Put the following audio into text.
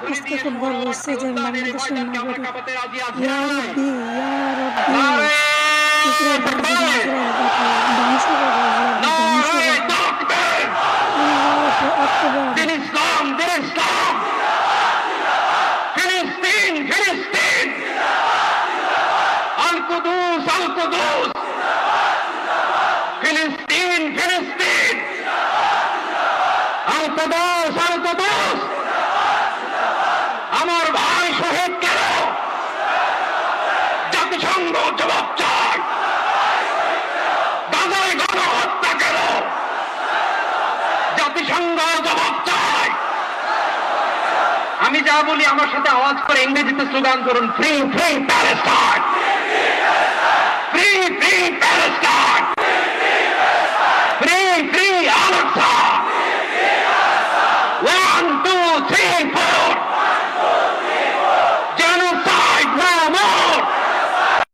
আজকে খুব ভালো লাগছে যে বাংলাদেশের নাগরিক ইয়া রব্বি ইসরায়েল ধ্বংস আমার ভাই শহীদ কেন? জাতিসংঘ জবাব চায়। গাজায় গণহত্যা কেন? জাতিসংঘ জবাব চায়। আমি যা বলি আমার সাথে আওয়াজ করে ইংরেজিতে স্লোগান করুন, free free Palestine, free free Palestine, free free Al Aqsa. 1 2 3 4